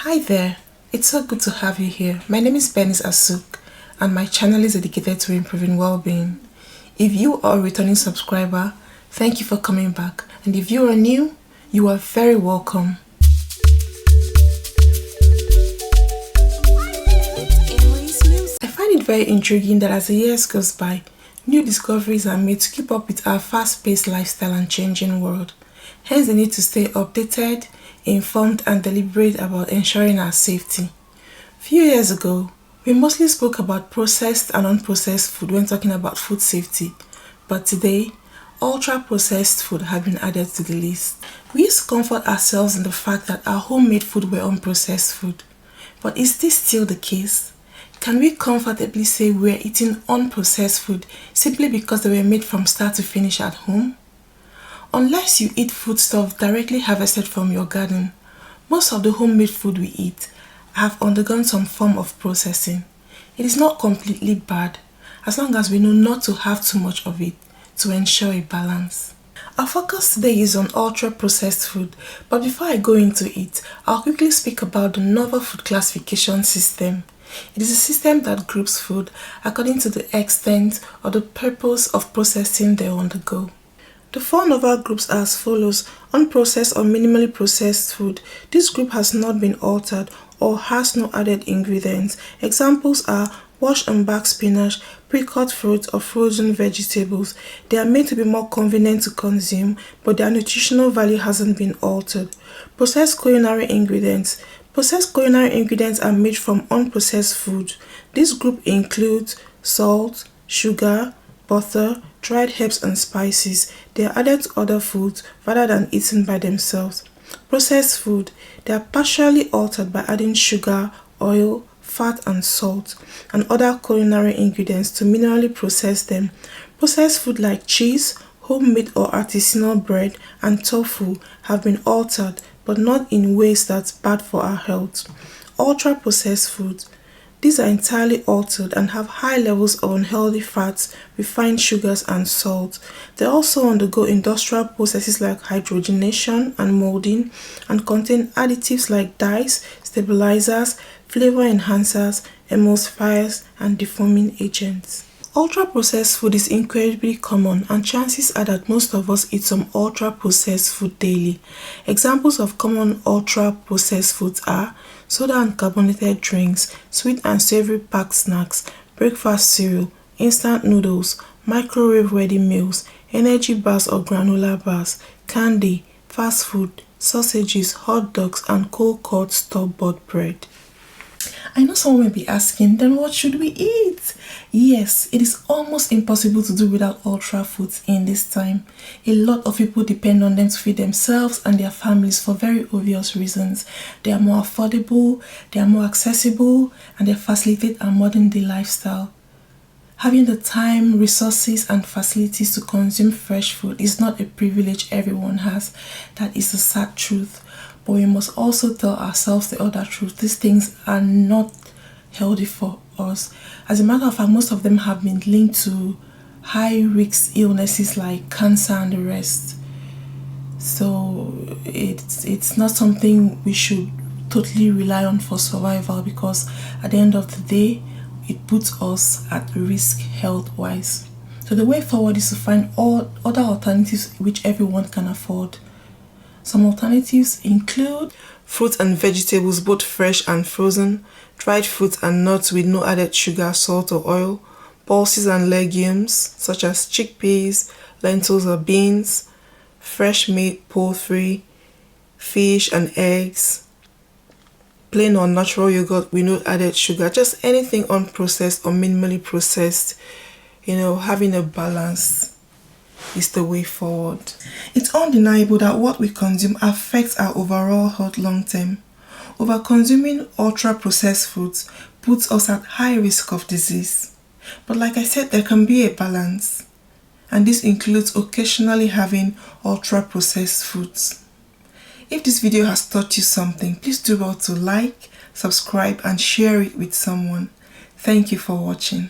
Hi there, it's so good to have you here. My name is Benis Asuk and my channel is dedicated to improving well-being. If you are a returning subscriber, thank you for coming back, and if you are new, you are very welcome. I find it very intriguing that as the years goes by, new discoveries are made to keep up with our fast-paced lifestyle and changing world. Hence the need to stay updated, informed and deliberate about ensuring our safety. Few years ago, we mostly spoke about processed and unprocessed food when talking about food safety, but today, ultra-processed food have been added to the list. We used to comfort ourselves in the fact that our homemade food were unprocessed food. But is this still the case? Can we comfortably say we're eating unprocessed food simply because they were made from start to finish at home? Unless you eat foodstuff directly harvested from your garden, most of the homemade food we eat have undergone some form of processing. It is not completely bad, as long as we know not to have too much of it to ensure a balance. Our focus today is on ultra-processed food, but before I go into it, I'll quickly speak about the novel food classification system. It is a system that groups food according to the extent or the purpose of processing they undergo. The four novel groups are as follows: unprocessed or minimally processed food. This group has not been altered or has no added ingredients. Examples are washed and baked spinach, pre-cut fruits or frozen vegetables. They are made to be more convenient to consume, but their nutritional value hasn't been altered. Processed culinary ingredients. Processed culinary ingredients are made from unprocessed food. This group includes salt, sugar, butter, dried herbs and spices. They are added to other foods rather than eaten by themselves. Processed food. They are partially altered by adding sugar, oil, fat and salt and other culinary ingredients to minimally process them. Processed food like cheese, homemade or artisanal bread and tofu have been altered, but not in ways that's bad for our health. Ultra-processed foods. These are entirely altered and have high levels of unhealthy fats, refined sugars and salt. They also undergo industrial processes like hydrogenation and molding and contain additives like dyes, stabilizers, flavor enhancers, emulsifiers and deforming agents. Ultra-processed food is incredibly common, and chances are that most of us eat some ultra-processed food daily. Examples of common ultra-processed foods are soda and carbonated drinks, sweet and savory packed snacks, breakfast cereal, instant noodles, microwave-ready meals, energy bars or granola bars, candy, fast food, sausages, hot dogs, and cold-cut store-bought bread. I know someone may be asking, then what should we eat? Yes, it is almost impossible to do without ultra foods in this time. A lot of people depend on them to feed themselves and their families for very obvious reasons. They are more affordable, they are more accessible, and they facilitate our modern day lifestyle. Having the time, resources, and facilities to consume fresh food is not a privilege everyone has. That is the sad truth. But we must also tell ourselves the other truth. These things are not healthy for us. As a matter of fact, most of them have been linked to high-risk illnesses like cancer and the rest. So it's not something we should totally rely on for survival, because at the end of the day, it puts us at risk health-wise. So the way forward is to find all other alternatives which everyone can afford. Some alternatives include fruits and vegetables, both fresh and frozen, dried fruits and nuts with no added sugar, salt or oil, pulses and legumes such as chickpeas, lentils or beans, fresh meat, poultry, fish and eggs, plain or natural yogurt with no added sugar, just anything unprocessed or minimally processed. Having a balance is the way forward. It's undeniable that what we consume affects our overall health long term. Over-consuming ultra-processed foods puts us at high risk of disease. But like I said, there can be a balance, and this includes occasionally having ultra-processed foods. If this video has taught you something, please do well to like, subscribe and share it with someone. Thank you for watching.